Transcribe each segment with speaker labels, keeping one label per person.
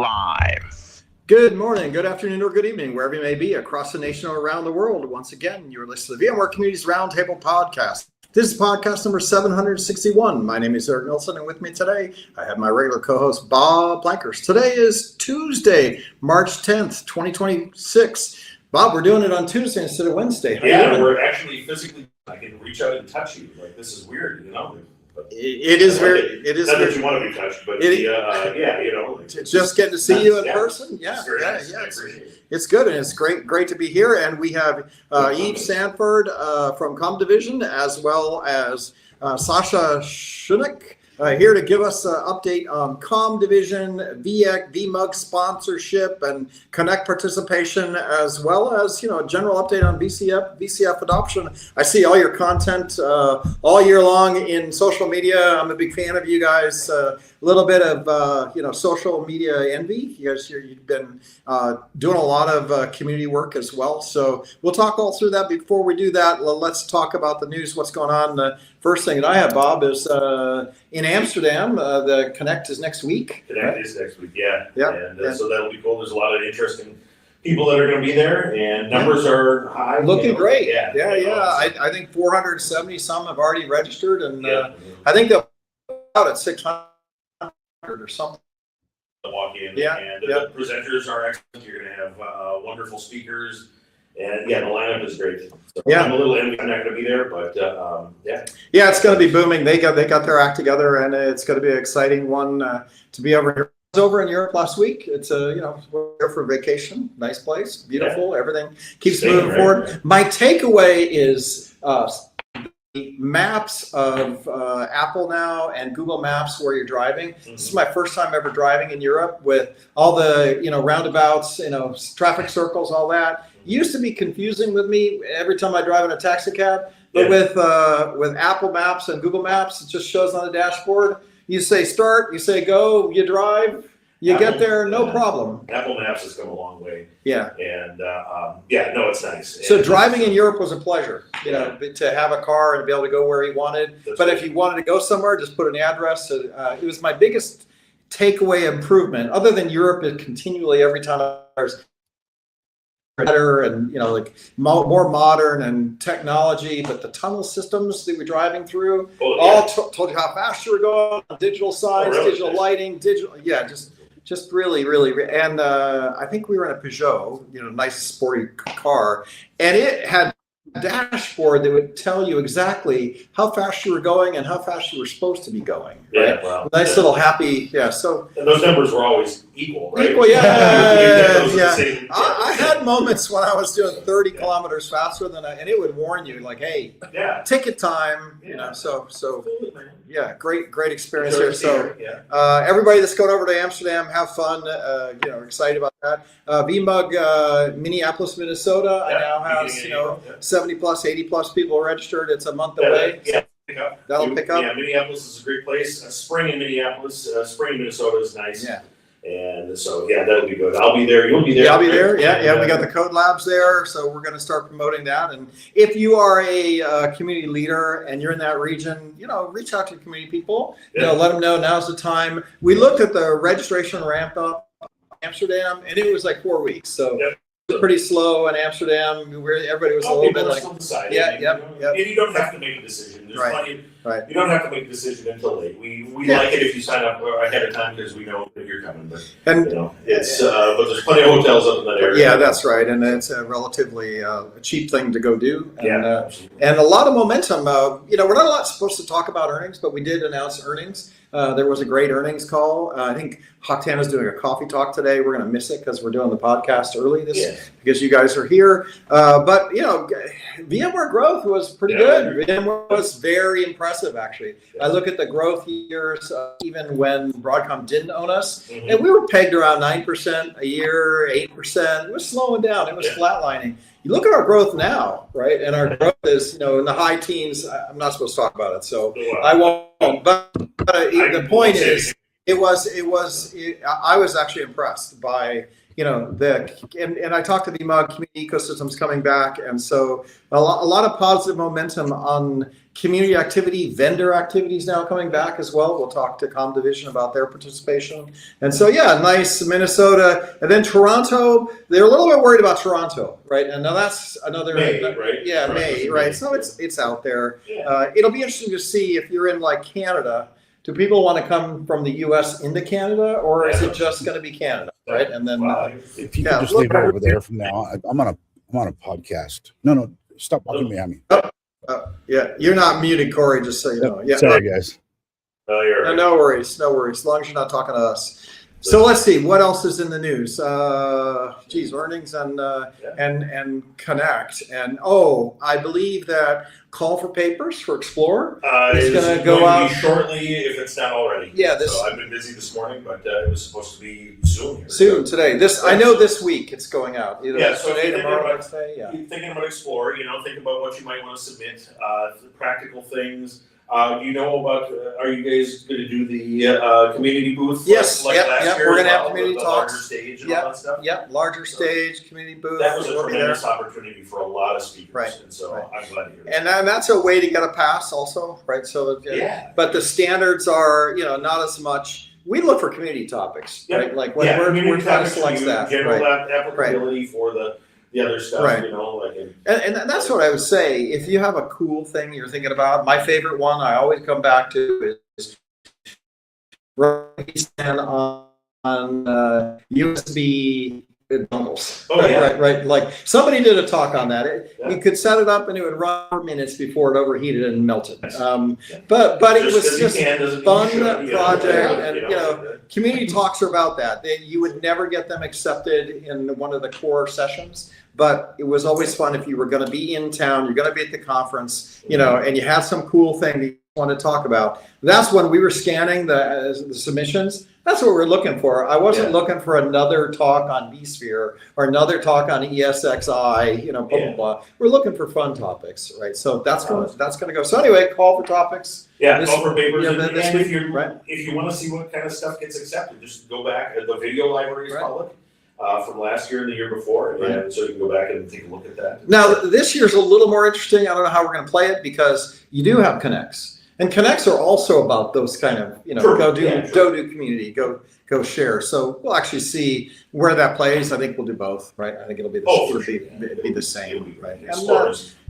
Speaker 1: live.
Speaker 2: Good morning, good afternoon, or good evening, wherever you may be across the nation or around the world. Once again, you're listening to the VMware Communities Roundtable Podcast. This is podcast number 761. My name is Eric Nelson, and with me today, I have my regular co-host, Bob Blankers. Today is Tuesday, March 10th, 2026. Bob, we're doing it on Tuesday instead of Wednesday.
Speaker 3: Yeah, we're actually physically, I can reach out and touch you. Like, this is weird, you know?
Speaker 2: It is very, it is
Speaker 3: not
Speaker 2: very,
Speaker 3: that you want to be touched, but yeah, you know.
Speaker 2: Just getting to see you in person. Yeah,
Speaker 3: it's very nice.
Speaker 2: yeah. It's good, and it's great to be here. And we have Yves Sandfort from comdivision, as well as Sasha Schunik here to give us an update on comdivision, VMUG sponsorship, and Connect participation, as well as a general update on VCF adoption. I see all your content all year long in social media. I'm a big fan of you guys. A little bit of social media envy. You guys, you've been doing a lot of community work as well. So we'll talk all through that. Before we do that, let's talk about the news. What's going on? The first thing that I have, Bob, is in Amsterdam. The Connect is next week.
Speaker 3: Connect is next week, yeah.
Speaker 2: And
Speaker 3: so that'll be cool. There's a lot of interesting people that are going to be there, and numbers are high.
Speaker 2: Looking great.
Speaker 3: Yeah.
Speaker 2: I think 470 some have already registered, and I think they'll be out at 600 or something.
Speaker 3: Walk in, and the presenters are excellent. You're going to have wonderful speakers, and the lineup is great. So I'm a little envious I'm not going to be there, but
Speaker 2: yeah, it's going to be booming. They got their act together, and it's going to be an exciting one to be over here. I was over in Europe last week. It's we're here for vacation. Nice place, beautiful. Everything keeps moving forward.
Speaker 3: Right.
Speaker 2: My takeaway is maps of Apple now and Google Maps where you're driving. Mm-hmm. This is my first time ever driving in Europe with all the roundabouts, traffic circles, all that. It used to be confusing with me every time I drive in a taxi cab, but with Apple Maps and Google Maps, it just shows on the dashboard. You say start, you say go, you drive, you get there, no problem.
Speaker 3: Apple Maps has come a long way.
Speaker 2: Yeah.
Speaker 3: And it's nice.
Speaker 2: So driving in Europe was a pleasure, to have a car and be able to go where you wanted. But if you wanted to go somewhere, just put an address. It was my biggest takeaway improvement, other than Europe is continually every time there's better and more modern and technology, but the tunnel systems that we're driving through told you how fast you were going, digital signs, digital lighting, just really, and I think we were in a Peugeot, nice sporty car, and it had a dashboard that would tell you exactly how fast you were going and how fast you were supposed to be going. Right?
Speaker 3: Wow.
Speaker 2: Nice little happy, So
Speaker 3: and those numbers were always equal, right?
Speaker 2: Equal, I had moments when I was doing 30 kilometers faster than and it would warn you, like, hey, ticket time. Great experience here. So everybody that's going over to Amsterdam, have fun. Excited about that. VMUG Minneapolis, Minnesota. I now have 70 plus, 80 plus people registered. It's a month away. That'll pick up.
Speaker 3: Yeah, Minneapolis is a great place. Spring in Minneapolis, spring in Minnesota is nice.
Speaker 2: Yeah.
Speaker 3: And so, that'll be good. I'll be there. You'll be there.
Speaker 2: Yeah, I'll be there. Yeah. We got the Code Labs there, so we're going to start promoting that. And if you are a community leader and you're in that region, reach out to community people. Let them know now's the time. We looked at the registration ramp up in Amsterdam, and it was like 4 weeks. So. It was pretty slow in Amsterdam, where everybody was a little bit like,
Speaker 3: And you don't have to make a decision. There's plenty. Right. You don't have to make a decision until late. We like it if you sign up ahead of time because we know that you're coming. But it's but there's plenty of hotels up in that area.
Speaker 2: Yeah, that's right, and it's a relatively cheap thing to go do. And, and a lot of momentum. We're not a lot supposed to talk about earnings, but we did announce earnings. There was a great earnings call. I think Hocktan is doing a coffee talk today. We're going to miss it because we're doing the podcast early because you guys are here. But VMware growth was pretty good. VMware was very impressive, actually. I look at the growth years, even when Broadcom didn't own us, and we were pegged around 9% a year, 8%. It was slowing down. It was flatlining. You look at our growth now, right? And our growth is, in the high teens. I'm not supposed to talk about it, so I won't. But the point is, I was actually impressed by and I talked to the community ecosystems coming back, and so a lot of positive momentum on community activity, vendor activities now coming back as well. We'll talk to comdivision about their participation. And so, yeah, nice Minnesota. And then Toronto, they're a little bit worried about Toronto, right? And now that's another
Speaker 3: May, right?
Speaker 2: Yeah, May, right? So it's out there.
Speaker 3: Yeah.
Speaker 2: It'll be interesting to see if you're in like Canada. Do people want to come from the U.S. into Canada, or is it just going to be Canada, right? And then
Speaker 1: if you could just leave it over there from now, I'm on a podcast. No, stop walking behind me.
Speaker 2: Yeah, you're not muted, Corey. Just so you know. Yeah.
Speaker 1: Sorry, guys.
Speaker 3: No, you're right.
Speaker 2: No worries. As long as you're not talking to us. So let's see what else is in the news. Earnings and Connect, and I believe that call for papers for Explorer is going to go out
Speaker 3: shortly, if it's not already.
Speaker 2: Yeah,
Speaker 3: so I've been busy this morning, but it was supposed to be soon.
Speaker 2: Today. I know this week it's going out. Either
Speaker 3: so
Speaker 2: today, tomorrow, next day. Yeah.
Speaker 3: Keep thinking about Explorer. Think about what you might want to submit. Practical things. Are you guys going to do the community booth?
Speaker 2: Yes,
Speaker 3: like last year?
Speaker 2: We're going to have community talks.
Speaker 3: Larger stage and all that stuff?
Speaker 2: Yep, larger stage, community booth.
Speaker 3: That was a tremendous opportunity for a lot of speakers.
Speaker 2: Right.
Speaker 3: And so I'm glad to hear that.
Speaker 2: And that's a way to get a pass also, right? So, but the standards are, not as much. We look for community topics, right? Like when we're trying to select that.
Speaker 3: General applicability for the other stuff,
Speaker 2: and that's what I would say. If you have a cool thing you're thinking about, my favorite one I always come back to is on USB dongles. Right. Like somebody did a talk on that. You could set it up and it would run for minutes before it overheated and melted. But it was just a fun project, and community talks are about that. You would never get them accepted in one of the core sessions. But it was always fun if you were going to be in town, you're going to be at the conference, and you had some cool thing that you want to talk about. That's when we were scanning the submissions. That's what we're looking for. I wasn't looking for another talk on vSphere or another talk on ESXi, blah, blah, blah. We're looking for fun topics, right? So that's going to go. So anyway, call for topics.
Speaker 3: Call for papers. And
Speaker 2: week,
Speaker 3: if you want to see what kind of stuff gets accepted, just go back. The video library is public. From last year and the year before, and so you can go back and take a look at that.
Speaker 2: Now, this year's a little more interesting. I don't know how we're going to play it because you do have connects, and connects are also about those kind of go do community, go share. So we'll actually see where that plays. I think we'll do both, right? I think it'll be the same, right?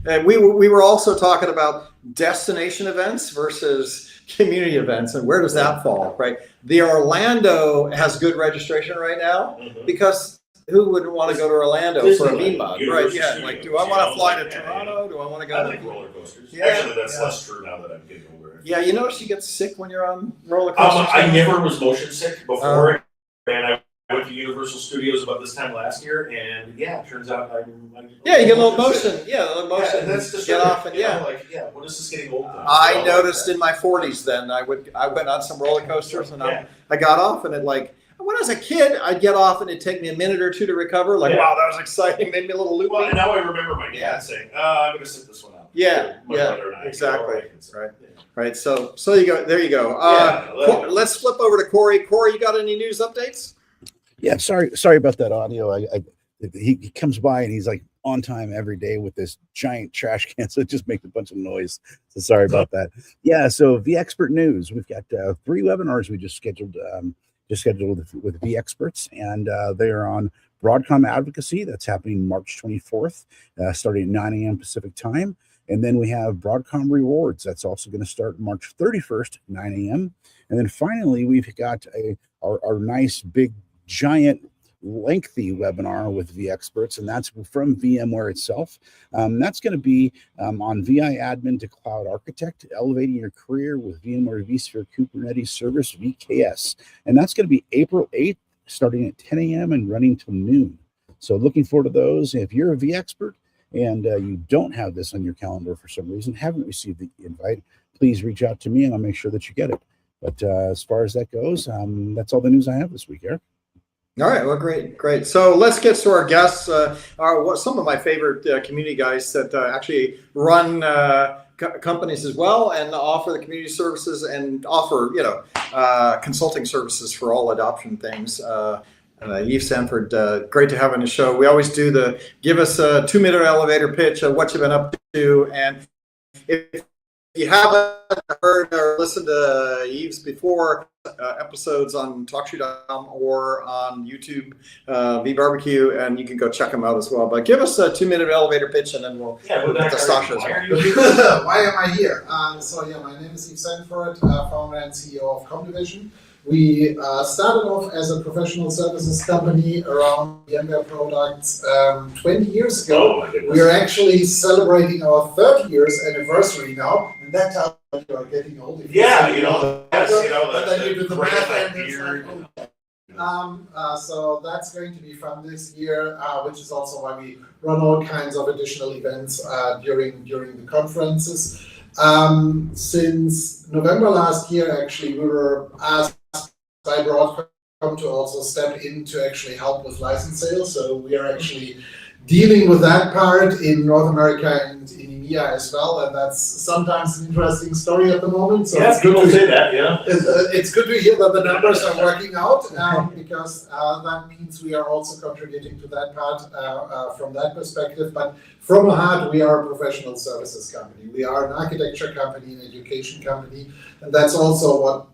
Speaker 2: And we were also talking about destination events versus community events, and where does that fall, right? The Orlando has good registration right now because who wouldn't want to go to Orlando for a VMUG, right? Yeah, like do I want to fly to Toronto? Do I want to go?
Speaker 3: I like roller coasters. Actually, that's less true now that I'm getting older.
Speaker 2: Yeah, you notice you get sick when you're on roller coasters.
Speaker 3: I never was motion sick before, and I went to Universal Studios about this time last year, and it turns out I'm
Speaker 2: you get a little motion. Yeah, a little motion.
Speaker 3: And that's just
Speaker 2: get off and
Speaker 3: what is this getting old?
Speaker 2: I noticed in my 40s then I went on some roller coasters and I got off and when I was a kid, I'd get off and it'd take me a minute or two to recover. Wow, that was exciting. Made me a little loopy.
Speaker 3: Well, now I remember my dad saying, I'm going to sit this one out.
Speaker 2: Exactly. Right. So there you go. Let's flip over to Corey. Corey, you got any news updates?
Speaker 1: Yeah, sorry about that audio. He comes by and he's like on time every day with this giant trash can, so it just makes a bunch of noise. So sorry about that. Yeah, so vExpert news. We've got 3 webinars we just scheduled with vExperts, and they are on Broadcom advocacy. That's happening March 24th, starting at 9 a.m. Pacific time. And then we have Broadcom rewards. That's also going to start March 31st, 9 a.m. And then finally, we've got our nice big giant lengthy webinar with vExperts, and that's from VMware itself. That's going to be on VI Admin to Cloud Architect, elevating your career with VMware vSphere Kubernetes Service, VKS. And that's going to be April 8th, starting at 10 a.m. and running till noon. So looking forward to those. If you're a vExpert and you don't have this on your calendar for some reason, haven't received the invite, please reach out to me and I'll make sure that you get it. But as far as that goes, that's all the news I have this week, Eric.
Speaker 2: All right, well, great. So let's get to our guests. Some of my favorite community guys that actually run companies as well and offer the community services and offer consulting services for all adoption things. Yves Sandfort, great to have on the show. We always do the give us a 2-minute elevator pitch of what you've been up to. And if you haven't heard or listened to Yves before, episodes on TalkShoe.com or on YouTube, VBarbecue, and you can go check them out as well. But give us a 2-minute elevator pitch, and then we'll get to Sasha as well.
Speaker 4: Why am I here? My name is Yves Sandfort, founder and CEO of comdivision. We started off as a professional services company around VMware products 20 years ago.
Speaker 3: Oh my goodness.
Speaker 4: We are actually celebrating our 30 years anniversary now, and that tells you you are getting old.
Speaker 3: Yeah, that's,
Speaker 4: but then you do the
Speaker 3: great
Speaker 4: math and
Speaker 3: idea.
Speaker 4: it's like, so that's going to be fun this year, which is also why we run all kinds of additional events during the conferences. Since November last year, actually, we were asked by Broadcom to also step in to actually help with license sales. So we are actually dealing with that part in North America and in EMEA as well, and that's sometimes an interesting story at the moment. So
Speaker 3: yeah, people say that, yeah.
Speaker 4: It's good to hear that the numbers are working out, because that means we are also contributing to that part from that perspective. But from the heart, we are a professional services company. We are an architecture company, an education company, and that's also what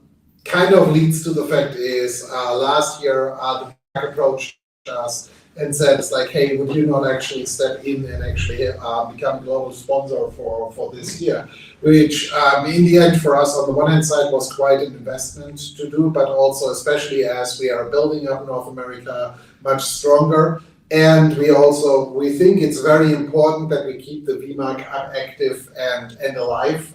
Speaker 4: kind of leads to the fact is last year the bank approached us and said, it's like, hey, would you not actually step in and actually become a global sponsor for this year? Which in the end for us on the one hand side was quite an investment to do, but also especially as we are building up North America much stronger. And we think it's very important that we keep the VMAC active and alive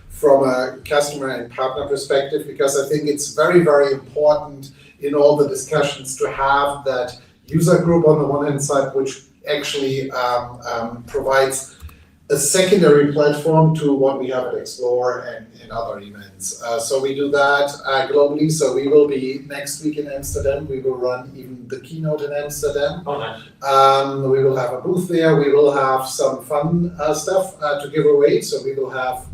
Speaker 4: from a customer and partner perspective, because I think it's very, very important in all the discussions to have that user group on the one hand side, which actually provides a secondary platform to what we have at Explore and in other events. So we do that globally. So we will be next week in Amsterdam. We will run even the keynote in Amsterdam.
Speaker 3: Oh, nice.
Speaker 4: We will have a booth there. We will have some fun stuff to give away. So we will have,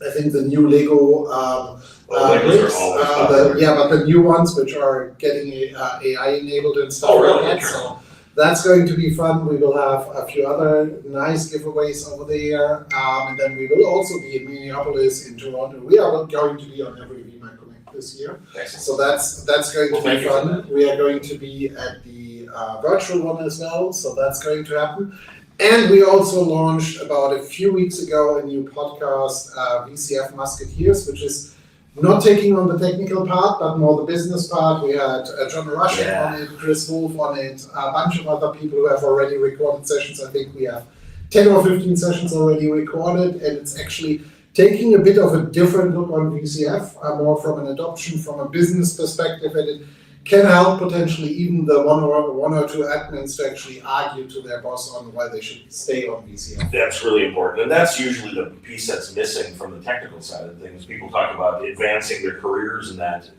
Speaker 4: I think, the new Lego bricks, but the new ones which are getting AI enabled and stuff like that. So that's going to be fun. We will have a few other nice giveaways over there, and then we will also be in Minneapolis, in Toronto. We are going to be on every VMware Connect this year.
Speaker 3: Excellent.
Speaker 4: So that's going to be fun. We are going to be at the virtual one as well. So that's going to happen. And we also launched about a few weeks ago a new podcast, VCF Musketeers, which is not taking on the technical part, but more the business part. We had John Rushing on it, Chris Wolf on it, a bunch of other people who have already recorded sessions. I think we have 10 or 15 sessions already recorded, and it's actually taking a bit of a different look on VCF, more from an adoption, from a business perspective, and it can help potentially even the one or two admins to actually argue to their boss on why they should stay on VCF.
Speaker 3: That's really important, and that's usually the piece that's missing from the technical side of things. People talk about advancing their careers, and that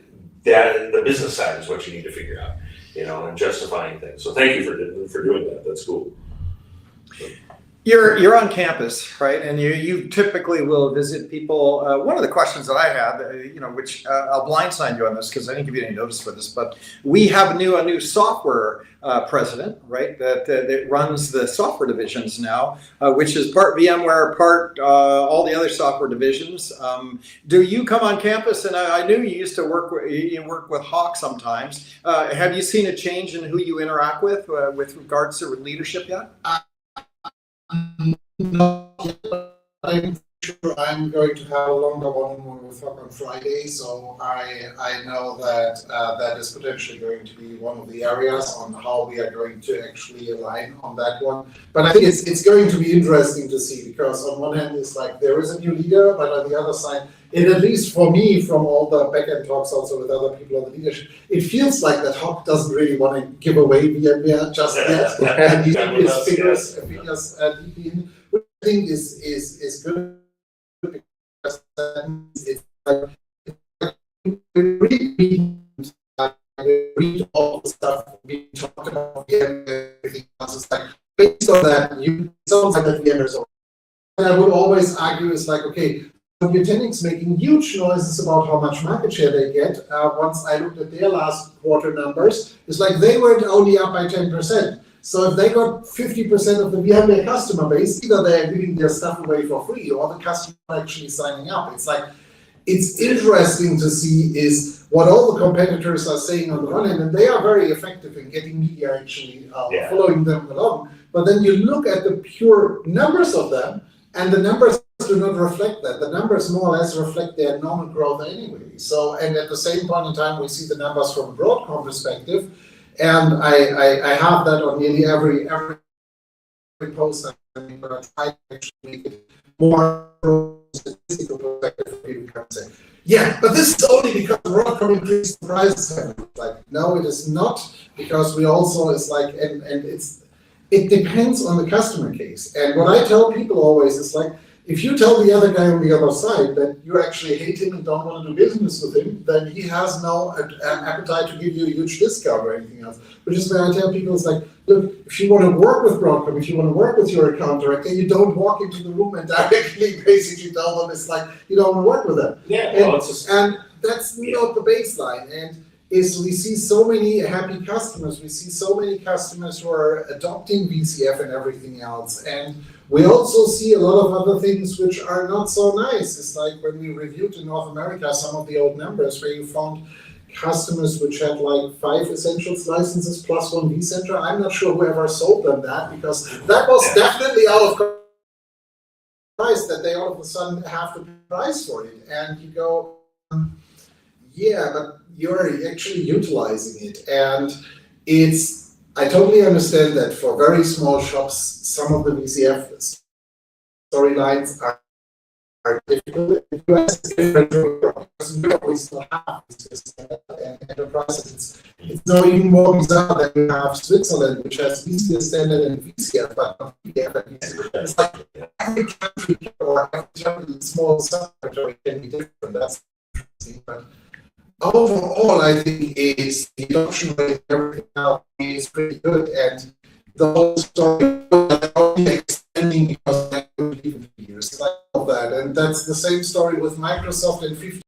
Speaker 3: the business side is what you need to figure out, and justifying things. So thank you for doing that. That's cool.
Speaker 2: You're on campus, right? And you typically will visit people. One of the questions that I had, which I'll blindside you on this because I didn't give you any notice for this, but we have a new software president, right? That runs the software divisions now, which is part VMware, part all the other software divisions. Do you come on campus? And I knew you used to work with Hawk sometimes. Have you seen a change in who you interact with regards to leadership yet?
Speaker 4: No, I'm sure I'm going to have a longer one-on-one with Hawk on Friday, so I know that that is potentially going to be one of the areas on how we are going to actually align on that one. But I think it's going to be interesting to see, because on one hand it's like there is a new leader, but on the other side, and at least for me, from all the back-end talks also with other people on the leadership, it feels like that Hawk doesn't really want to give away VMware just yet, and he figures deeply in, which I think is good, because it's read all the stuff we talked about and everything else. It's like based on that, it sounds like that VMware is over. And I would always argue it's like, okay, Nutanix making huge noises about how much market share they get. Once I looked at their last quarter numbers, it's like they went only up by 10%. So if they got 50% of the VMware customer base, either they're giving their stuff away for free or the customer actually signing up. It's like, it's interesting to see is what all the competitors are saying on the one hand, and they are very effective in getting media actually following them along. But then you look at the pure numbers of them, and the numbers do not reflect that. The numbers more or less reflect their normal growth anyway. So, and at the same point in time, we see the numbers from a Broadcom perspective, and I have that on nearly every post. I'm going to try to actually make it more statistical perspective for people can say, yeah, but this is only because Broadcom increased the prices. Like, no, it is not, because we also, it's like, and it depends on the customer case. And what I tell people always is like, if you tell the other guy on the other side that you actually hate him and don't want to do business with him, then he has no appetite to give you a huge discount or anything else. Which is where I tell people, it's like, look, if you want to work with Broadcom, if you want to work with your account director, you don't walk into the room and directly basically tell them it's like you don't want to work with them.
Speaker 3: Yeah,
Speaker 4: and that's not the baseline. And is we see so many happy customers, we see so many customers who are adopting VCF and everything else. And we also see a lot of other things which are not so nice. It's like when we reviewed in North America some of the old numbers where you found customers which had like 5 Essentials licenses plus 1 vCenter. I'm not sure whoever sold them that, because that was definitely out of price that they all of a sudden have to pay price for it. And you go, yeah, but you're actually utilizing it. And I totally understand that for very small shops, some of the VCF storylines are difficult. In the US, it's different because we always still have and enterprises. It's no even more bizarre that we have Switzerland, which has VCF standard and VCF, but not VCF. It's like every country or every small sub-territory can be different. That's interesting. But overall, I think is the adoption rate and everything else is pretty good, and the whole story is only extending because I believe in years. I love that, and that's the same story with Microsoft and 50.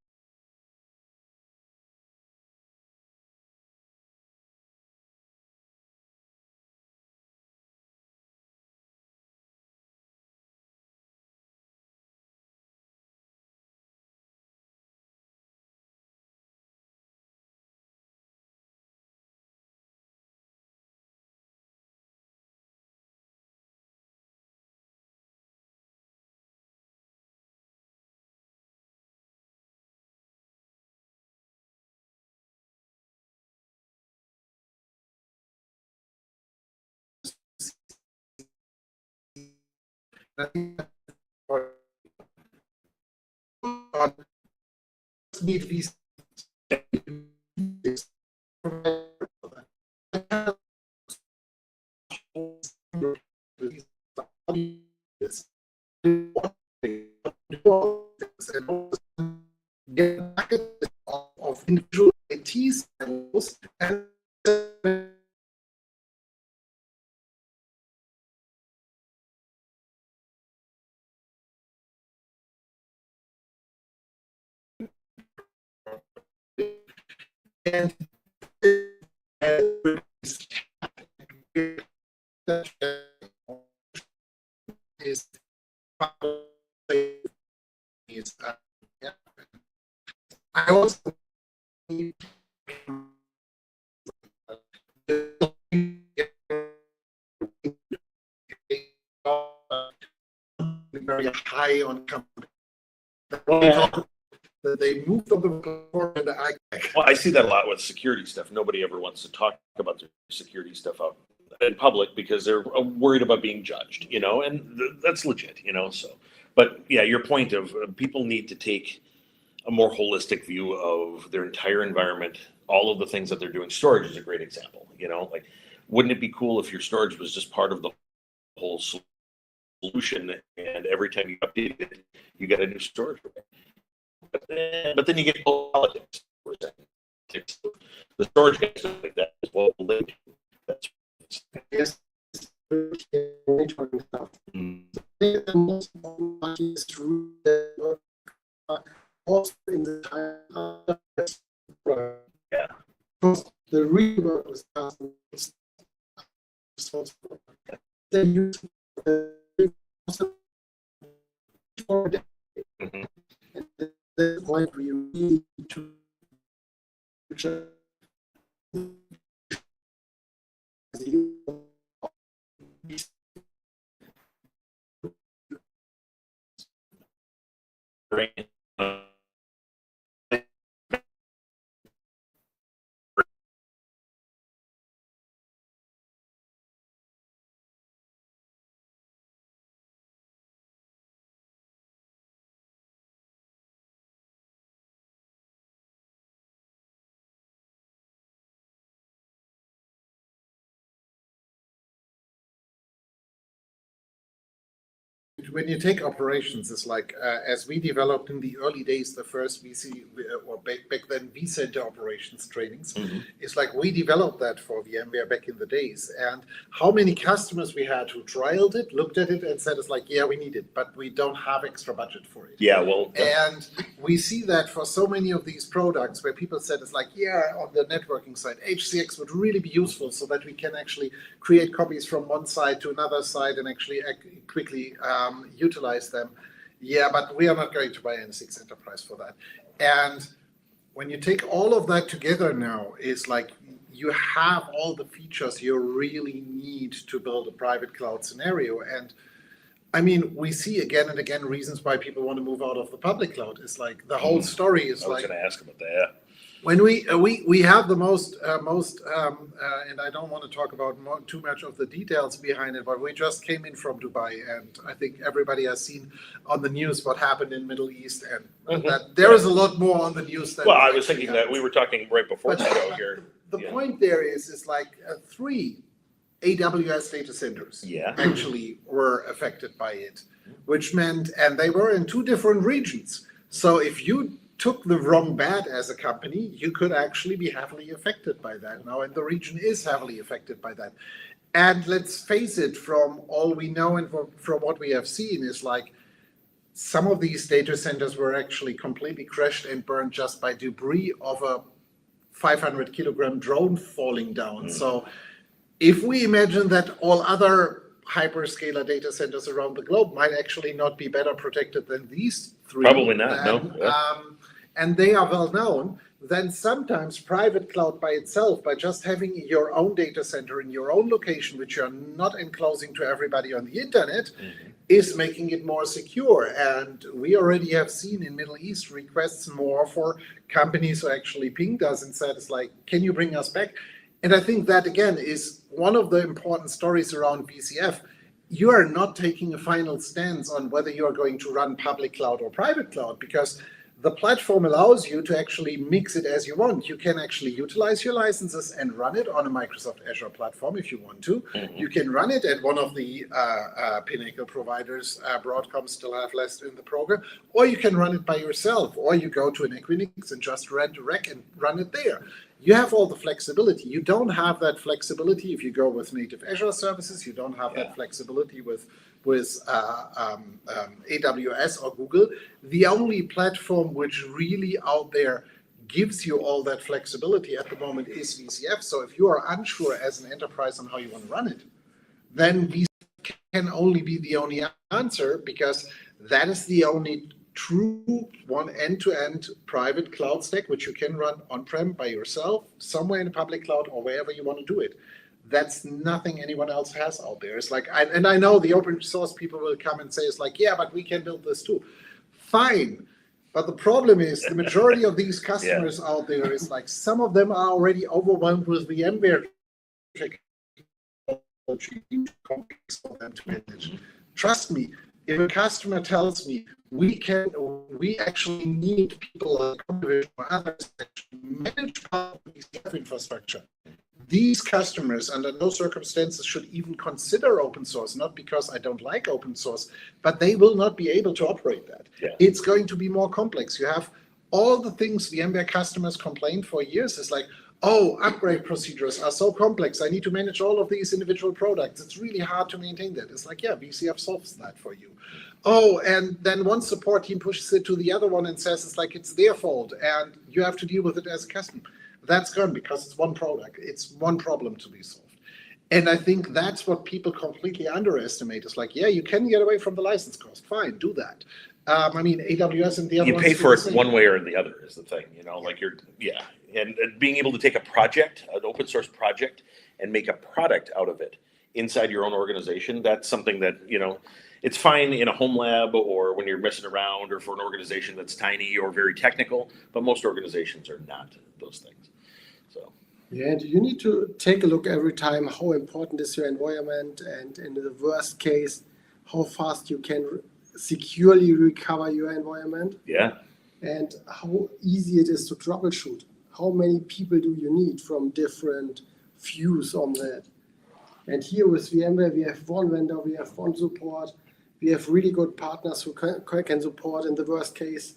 Speaker 4: Need these get back of individual IT skills and is I also very high on company. That they moved on the report and
Speaker 3: Well, I see that a lot with security stuff. Nobody ever wants to talk about their security stuff out in public because they're worried about being judged, and that's legit, so. But yeah, your point of people need to take a more holistic view of their entire environment, all of the things that they're doing. Storage is a great example, like, wouldn't it be cool if your storage was just part of the whole solution and every time you update it, you get a new storage array? But then you get politics. The storage guys like that as well. That's
Speaker 4: yes. will really work with customers, they use for the point where you need to when you take operations, it's like as we developed in the early days, the first VC or back then vCenter operations trainings, it's like we developed that for VMware back in the days. And how many customers we had who trialed it, looked at it, and said it's like, yeah, we need it, but we don't have extra budget for it.
Speaker 3: Yeah, well,
Speaker 4: and we see that for so many of these products where people said it's like, yeah, on the networking side, HCX would really be useful so that we can actually create copies from one side to another side and actually quickly utilize them. Yeah, but we are not going to buy N6 Enterprise for that. And when you take all of that together now, it's like you have all the features you really need to build a private cloud scenario. And I mean, we see again and again reasons why people want to move out of the public cloud. It's like the whole story is
Speaker 3: I was
Speaker 4: like,
Speaker 3: going to ask about that.
Speaker 4: when we have the most and I don't want to talk about too much of the details behind it, but we just came in from Dubai, and I think everybody has seen on the news what happened in Middle East, and that there is a lot more on the news than.
Speaker 3: Well, I was thinking that we were talking right before the show here.
Speaker 4: The point there is like 3 AWS data centers actually were affected by it, which meant, and they were in 2 different regions. So if you took the wrong bet as a company, you could actually be heavily affected by that now, and the region is heavily affected by that. And let's face it, from all we know and from what we have seen, is like some of these data centers were actually completely crashed and burned just by debris of a 500 kilogram drone falling down. So if we imagine that all other hyperscaler data centers around the globe might actually not be better protected than these 3.
Speaker 3: Probably not, no.
Speaker 4: And they are well known, then sometimes private cloud by itself, by just having your own data center in your own location, which you're not enclosing to everybody on the internet, is making it more secure. And we already have seen in Middle East requests more for companies who actually pinged us and said, it's like, can you bring us back? And I think that, again, is one of the important stories around VCF. You are not taking a final stance on whether you are going to run public cloud or private cloud, because the platform allows you to actually mix it as you want. You can actually utilize your licenses and run it on a Microsoft Azure platform if you want to. You can run it at one of the Pinnacle providers. Broadcom still have less in the program. Or you can run it by yourself. Or you go to an Equinix and just rent a rack and run it there. You have all the flexibility. You don't have that flexibility if you go with native Azure services. You don't have that flexibility with AWS or Google. The only platform which really out there gives you all that flexibility at the moment is VCF. So if you are unsure as an enterprise on how you want to run it, then VCF can only be the only answer, because that is the only true one end-to-end private cloud stack which you can run on-prem by yourself, somewhere in the public cloud, or wherever you want to do it. That's nothing anyone else has out there. It's like, and I know the open source people will come and say, it's like, yeah, but we can build this too. Fine. But the problem is the majority of these customers out there is like, some of them are already overwhelmed with VMware technology, complex for them to manage. Trust me, if a customer tells me we actually need people like comdivision or others to manage part of VCF infrastructure, these customers under no circumstances should even consider open source, not because I don't like open source, but they will not be able to operate that. It's going to be more complex. You have all the things VMware customers complained for years. It's like, oh, upgrade procedures are so complex. I need to manage all of these individual products. It's really hard to maintain that. It's like, yeah, VCF solves that for you. Oh, and then one support team pushes it to the other one and says it's like it's their fault and you have to deal with it as a customer. that's gone because it's one product. It's one problem to be solved. And I think that's what people completely underestimate. It's like, yeah, you can get away from the license cost. Fine, do that. I mean, AWS and the other
Speaker 5: You
Speaker 4: ones
Speaker 5: pay
Speaker 4: do
Speaker 5: for
Speaker 4: the
Speaker 5: it
Speaker 4: same.
Speaker 5: one way or the other is the thing, like and being able to take a project, an open source project, and make a product out of it inside your own organization. That's something that, it's fine in a home lab or when you're messing around or for an organization that's tiny or very technical, but most organizations are not those things. So.
Speaker 6: Yeah, and you need to take a look every time how important is your environment, and in the worst case, how fast you can securely recover your environment.
Speaker 5: Yeah.
Speaker 6: And how easy it is to troubleshoot. How many people do you need from different views on that? And here with VMware, we have one vendor, we have one support, we have really good partners who can support in the worst case.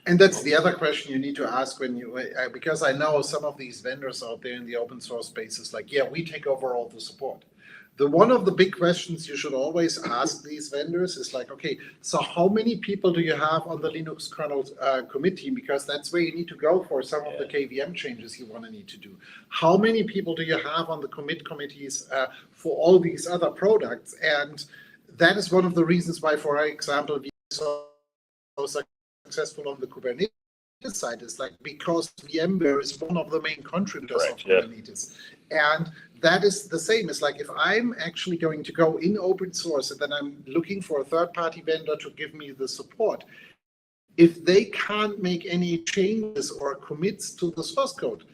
Speaker 4: And that's the other question you need to ask when you, because I know some of these vendors out there in the open source space is like, yeah, we take over all the support. One of the big questions you should always ask these vendors is like, okay, so how many people do you have on the Linux kernel commit team? Because that's where you need to go for some of the KVM changes you want to need to do. How many people do you have on the commit committees for all these other products? And that is one of the reasons why, for example, we are so successful on the Kubernetes side, is like because VMware is one of the main contributors of Kubernetes. And that is the same. It's like if I'm actually going to go in open source and then I'm looking for a third-party vendor to give me the support, if they can't make any changes or commits to the source code,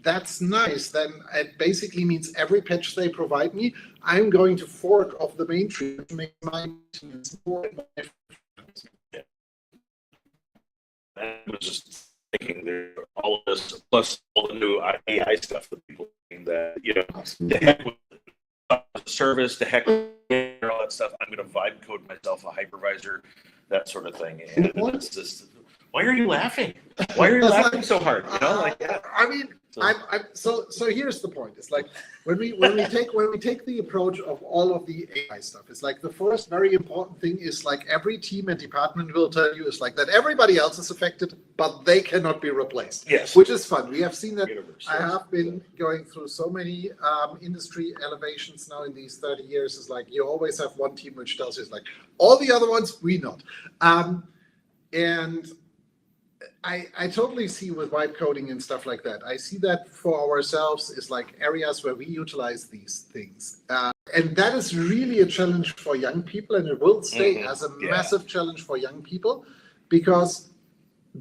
Speaker 4: that's nice. Then it basically means every patch they provide me, I'm going to fork off the main tree to make my maintenance more and more efficient.
Speaker 5: I was just thinking that all of this, plus all the new AI stuff that people think that, the heck with service, the heck with all that stuff. I'm going to vibe code myself a hypervisor, that sort of thing. And it's just, why are you laughing? Why are you laughing so hard?
Speaker 4: I mean, so here's the point. It's like when we take the approach of all of the AI stuff, it's like the first very important thing is like every team and department will tell you is like that everybody else is affected, but they cannot be replaced.
Speaker 5: Yes.
Speaker 4: Which is fun. We have seen that. I have been going through so many industry elevations now in these 30 years. It's like you always have one team which tells you it's like all the other ones we not. And I totally see with vibe coding and stuff like that. I see that for ourselves is like areas where we utilize these things. And that is really a challenge for young people, and it will stay as a massive challenge for young people because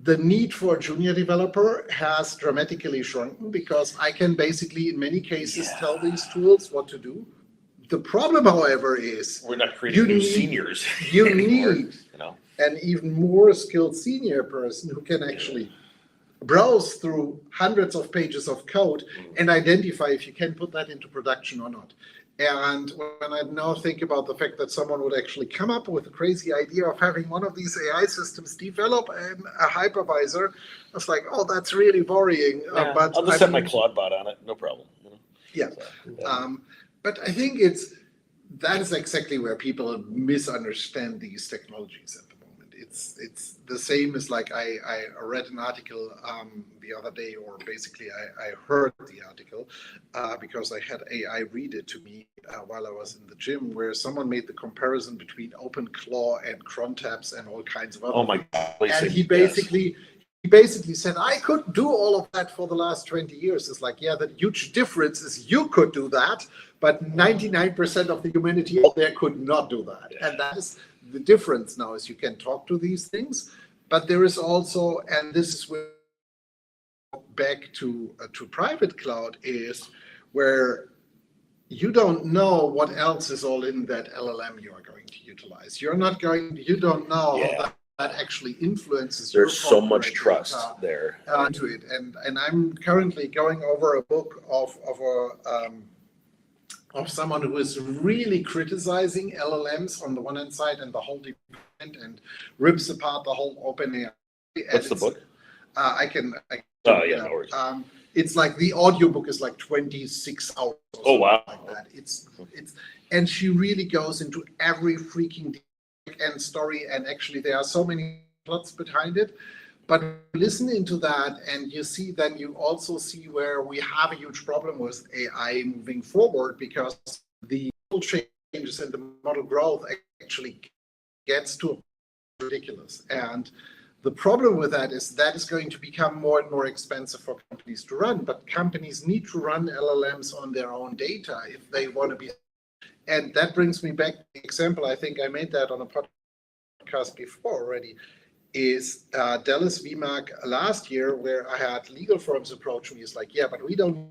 Speaker 4: the need for a junior developer has dramatically shrunken because I can basically, in many cases, tell these tools what to do. The problem, however, is
Speaker 5: we're not creating new seniors.
Speaker 4: You need an even more skilled senior person who can actually browse through hundreds of pages of code and identify if you can put that into production or not. And when I now think about the fact that someone would actually come up with a crazy idea of having one of these AI systems develop a hypervisor, it's like, oh, that's really worrying. But
Speaker 5: I'll just set my Claude bot on it, no problem.
Speaker 4: Yeah. But I think that is exactly where people misunderstand these technologies at the moment. It's the same as like I read an article the other day, or basically I heard the article because I had AI read it to me while I was in the gym, where someone made the comparison between OpenClaw and cron tabs and all kinds of other
Speaker 5: my God.
Speaker 4: And he basically said, I could do all of that for the last 20 years. It's like, yeah, the huge difference is you could do that, but 99% of the humanity out there could not do that. And that is the difference now, is you can talk to these things, but there is also, and this is where back to private cloud is where you don't know what else is all in that LLM you are going to utilize. You don't know how that actually influences.
Speaker 5: There's so much trust there
Speaker 4: into it, and I'm currently going over a book of someone who is really criticizing LLMs on the one hand side and the whole department, and rips apart the whole OpenAI.
Speaker 5: What's the book?
Speaker 4: No worries. It's like the audiobook is like 26 hours.
Speaker 5: Oh wow!
Speaker 4: Like that. It's and she really goes into every freaking end story, and actually there are so many plots behind it. But listen into that, and you see, then you also see where we have a huge problem with AI moving forward, because the changes in the model growth actually gets to ridiculous. And the problem with that is going to become more and more expensive for companies to run. But companies need to run LLMs on their own data if they want to be. And that brings me back to the example, I think I made that on a podcast before already, is Dallas VMAC last year, where I had legal firms approach me. It's like, yeah, but we don't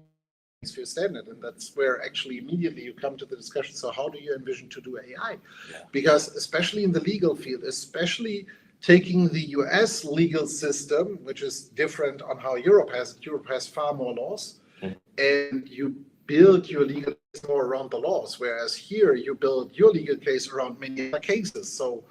Speaker 4: for your standard. And that's where actually immediately you come to the discussion. So how do you envision to do AI?
Speaker 5: Yeah.
Speaker 4: Because especially in the legal field, especially taking the US legal system, which is different on how Europe has it. Europe has far more laws, and you build your legal case more around the laws, whereas here you build your legal case around many other cases. So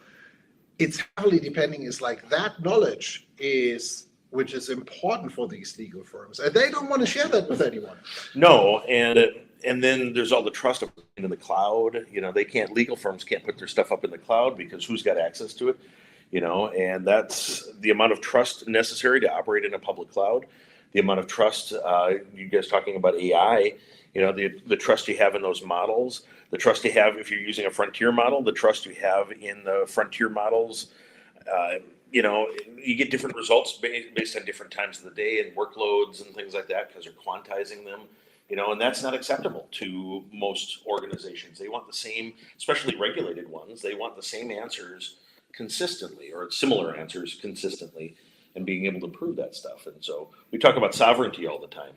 Speaker 4: it's heavily depending, is like that knowledge is, which is important for these legal firms, and they don't want to share that with anyone.
Speaker 5: No, and then there's all the trust of in the cloud. You know, legal firms can't put their stuff up in the cloud because who's got access to it? You know, and that's the amount of trust necessary to operate in a public cloud. The amount of trust, you guys talking about AI, you know, the trust you have in those models, the trust you have if you're using a frontier model, the trust you have in the frontier models. You know, you get different results based on different times of the day and workloads and things like that because they're quantizing them, you know, and that's not acceptable to most organizations. They want the same, especially regulated ones, they want the same answers consistently or similar answers consistently and being able to prove that stuff. And so we talk about sovereignty all the time,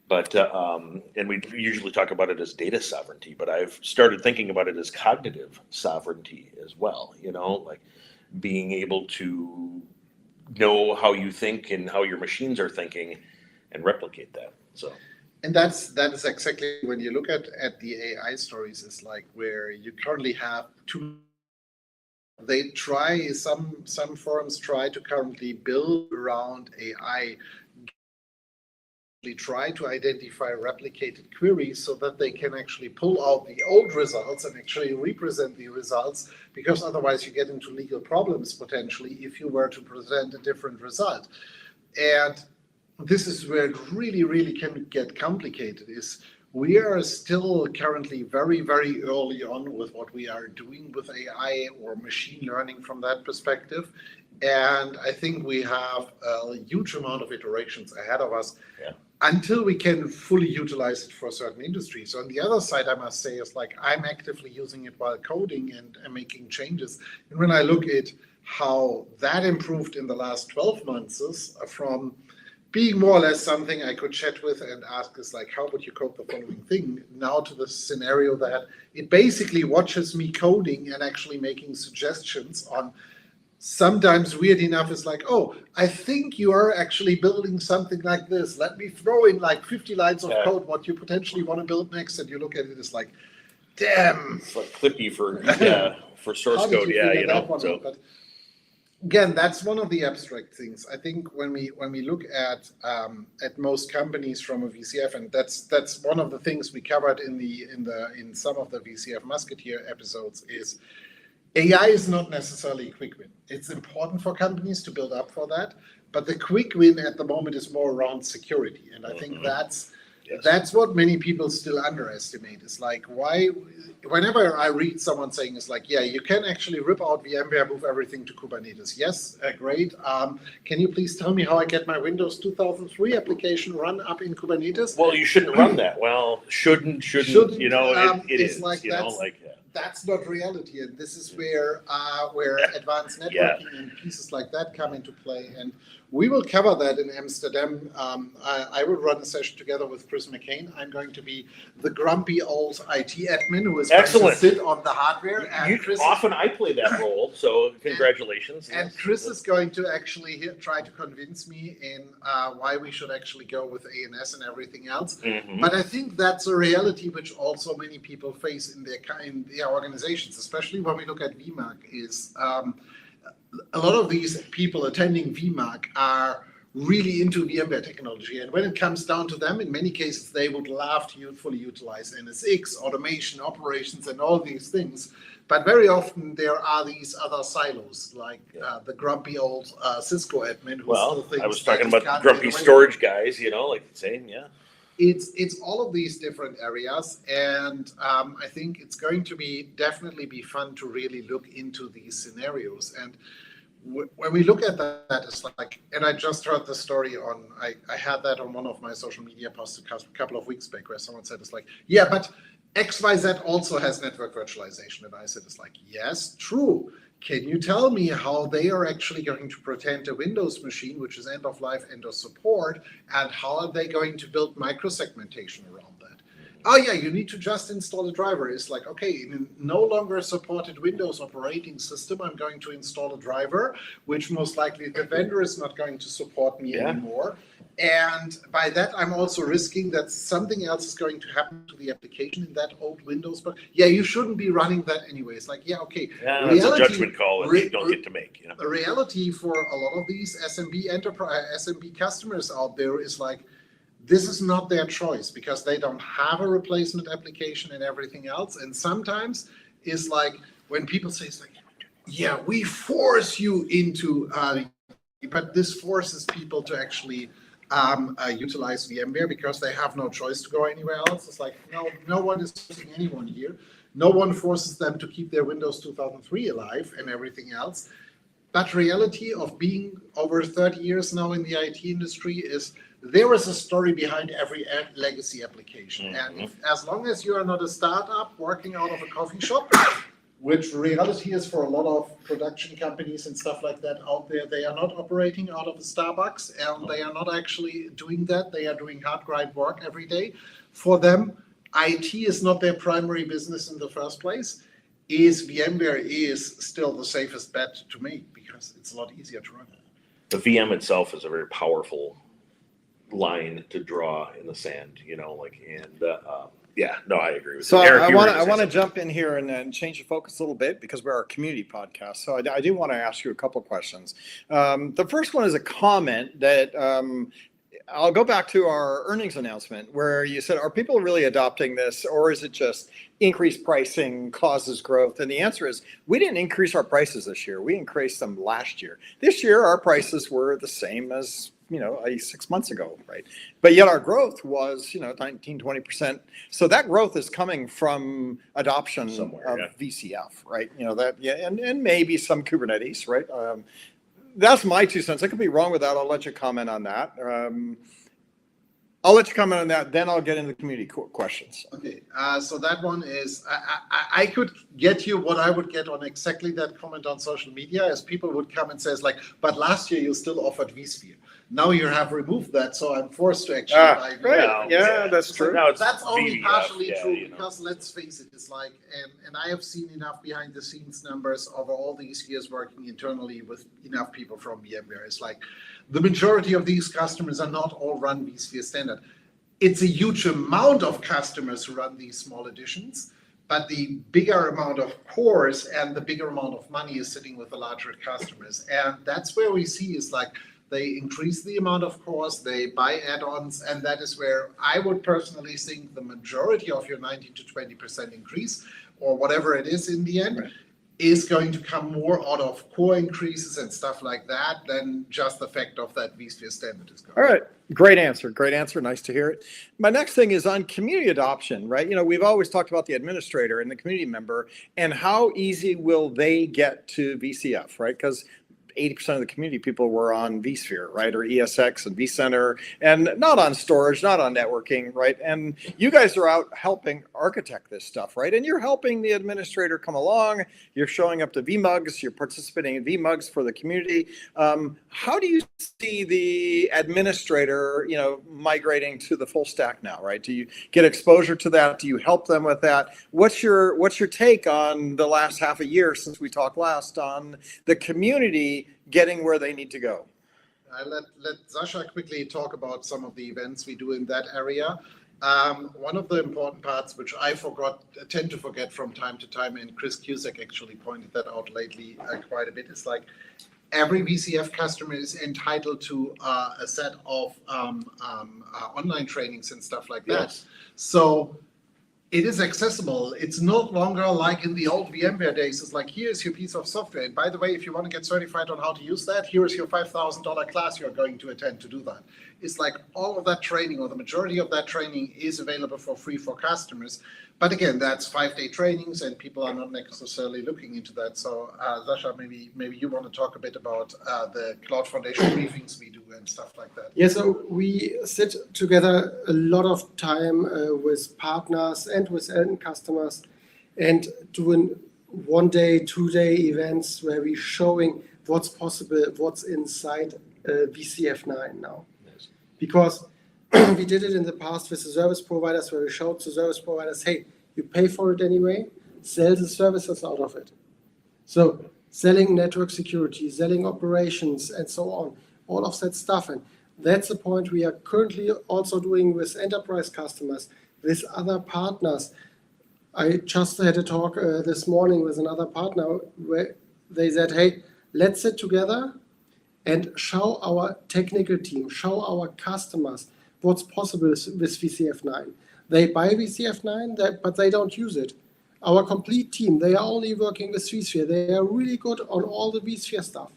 Speaker 5: but, and we usually talk about it as data sovereignty, but I've started thinking about it as cognitive sovereignty as well, you know, like being able to know how you think and how your machines are thinking and replicate that. So,
Speaker 4: and that is exactly when you look at the AI stories, it's like where you currently have they try, some firms try to currently build around AI, try to identify replicated queries so that they can actually pull out the old results and actually represent the results, because otherwise you get into legal problems potentially if you were to present a different result. And this is where it really, really can get complicated, is we are still currently very, very early on with what we are doing with AI or machine learning from that perspective. And I think we have a huge amount of iterations ahead of us.
Speaker 5: Yeah.
Speaker 4: Until we can fully utilize it for certain industries. On the other side, I must say, is like I'm actively using it while coding and making changes. And when I look at how that improved in the last 12 months, from being more or less something I could chat with and ask is like, how would you code the following thing, now to the scenario that it basically watches me coding and actually making suggestions on. Sometimes weird enough is like, oh, I think you are actually building something like this. Let me throw in like 50 lines of code, what you potentially want to build next. And you look at it, it's like, damn.
Speaker 5: It's like Clippy for source code. Yeah, you know. So.
Speaker 4: But again, that's one of the abstract things. I think when we look at most companies from a VCF, and that's one of the things we covered in some of the VCF Musketeer episodes, is AI is not necessarily a quick win. It's important for companies to build up for that, but the quick win at the moment is more around security. And I think that's what many people still underestimate. It's like, why, whenever I read someone saying it's like, yeah, you can actually rip out VMware, move everything to Kubernetes. Yes, great. Can you please tell me how I get my Windows 2003 application run up in Kubernetes?
Speaker 5: Well, you shouldn't run that. Well, shouldn't you know, it is,
Speaker 4: like,
Speaker 5: you know, like,
Speaker 4: that's not reality, and this is where advanced networking and pieces like that come into play. And we will cover that in Amsterdam. I will run a session together with Chris McCain. I'm going to be the grumpy old IT admin who is going to sit on the hardware. And
Speaker 5: often I play that role, so congratulations.
Speaker 4: And Chris is going to actually try to convince me in why we should actually go with ANS and everything else.
Speaker 5: Mm-hmm.
Speaker 4: But I think that's a reality which also many people face in their organizations, especially when we look at VMAC, is a lot of these people attending VMAC are really into VMware technology. And when it comes down to them, in many cases, they would love to fully utilize NSX, automation, operations, and all these things. But very often there are these other silos, like the grumpy old Cisco admin who still thinks
Speaker 5: I was
Speaker 4: that
Speaker 5: talking
Speaker 4: he
Speaker 5: about
Speaker 4: can't
Speaker 5: grumpy
Speaker 4: get away
Speaker 5: storage guys, like saying,
Speaker 4: it's all of these different areas, and I think it's going to definitely be fun to really look into these scenarios. And when we look at that, it's like, and I just heard the story I had that on one of my social media posts a couple of weeks back, where someone said, it's like, yeah, but XYZ also has network virtualization. And I said, it's like, yes, true. Can you tell me how they are actually going to protect a Windows machine, which is end of life, end of support, and how are they going to build microsegmentation around that? Oh yeah, you need to just install a driver. It's like, okay, in a no longer supported Windows operating system, I'm going to install a driver, which most likely the vendor is not going to support me anymore. And by that, I'm also risking that something else is going to happen to the application in that old Windows. But yeah, you shouldn't be running that anyway. It's like, yeah, okay.
Speaker 5: Yeah, that's a judgment call that you don't get to make.
Speaker 4: The reality for a lot of these SMB customers out there is like, this is not their choice because they don't have a replacement application and everything else. And sometimes it's like when people say, it's like, yeah, we force you into, but this forces people to actually utilize VMware because they have no choice to go anywhere else. It's like, no one is forcing anyone here. No one forces them to keep their Windows 2003 alive and everything else. But reality of being over 30 years now in the IT industry is there is a story behind every legacy application. And as long as you are not a startup working out of a coffee shop, which reality is for a lot of production companies and stuff like that out there, they are not operating out of a Starbucks, and they are not actually doing that. They are doing hard grind work every day. For them, IT is not their primary business in the first place. VMware is still the safest bet to make because it's a lot easier to run.
Speaker 5: The VM itself is a very powerful line to draw in the sand, I agree with
Speaker 7: so
Speaker 5: you. Eric,
Speaker 7: I want to jump in here and change the focus a little bit because we're a community podcast. So I do want to ask you a couple of questions. The first one is a comment that I'll go back to our earnings announcement where you said, are people really adopting this, or is it just increased pricing causes growth? And the answer is we didn't increase our prices this year. We increased them last year. This year, our prices were the same as 6 months ago, right? But yet our growth was 19, 20%. So that growth is coming from adoption of VCF, right? And maybe some Kubernetes, right? That's my 2 cents. I could be wrong with that. I'll let you comment on that. I'll let you comment on that. Then I'll get into the community questions.
Speaker 4: Okay. So that one is, I could get you what I would get on exactly that comment on social media, as people would come and say, but last year you still offered vSphere. Now you have removed that, so I'm forced to actually buy
Speaker 7: right. Yeah, that's true.
Speaker 4: That's only partially true because let's face it, it's like, and I have seen enough behind the scenes numbers over all these years working internally with enough people from VMware. It's like the majority of these customers are not all run vSphere standard. It's a huge amount of customers who run these small editions, but the bigger amount of cores and the bigger amount of money is sitting with the larger customers. And that's where we see is like, they increase the amount of cores, they buy add-ons, and that is where I would personally think the majority of your 19 to 20% increase, or whatever it is in the end, is going to come more out of core increases and stuff like that than just the fact of that vSphere standard is going.
Speaker 7: All right. Great answer. Nice to hear it. My next thing is on community adoption, right? We've always talked about the administrator and the community member and how easy will they get to VCF, right? Because 80% of the community people were on vSphere, right? Or ESX and vCenter, and not on storage, not on networking, right? And you guys are out helping architect this stuff, right? And you're helping the administrator come along. You're showing up to VMUGs. You're participating in VMUGs for the community. How do you see the administrator, migrating to the full stack now, right? Do you get exposure to that? Do you help them with that? What's your take on the last half a year since we talked last on the community getting where they need to go?
Speaker 4: I let Sasha quickly talk about some of the events we do in that area. One of the important parts, which I tend to forget from time to time, and Chris Cusack actually pointed that out lately quite a bit, is like every VCF customer is entitled to a set of online trainings and stuff like that. So it is accessible. It's no longer like in the old VMware days. It's like, here's your piece of software. And by the way, if you want to get certified on how to use that, here's your $5,000 class you're going to attend to do that. It's like all of that training, or the majority of that training, is available for free for customers. But again, that's 5-day trainings, and people are not necessarily looking into that. So, Sasha, maybe you want to talk a bit about the Cloud Foundation briefings we do and stuff like that.
Speaker 6: Yeah, so we sit together a lot of time with partners and with end customers, and doing 1-day, 2-day events where we're showing what's possible, what's inside VCF 9 now. Yes. Because we did it in the past with the service providers, where we showed to service providers, hey, you pay for it anyway, sell the services out of it. So selling network security, selling operations, and so on, all of that stuff. And that's the point we are currently also doing with enterprise customers, with other partners. I just had a talk this morning with another partner where they said, hey, let's sit together and show our technical team, show our customers what's possible with VCF 9. They buy VCF 9, but they don't use it. Our complete team, they are only working with vSphere. They are really good on all the vSphere stuff.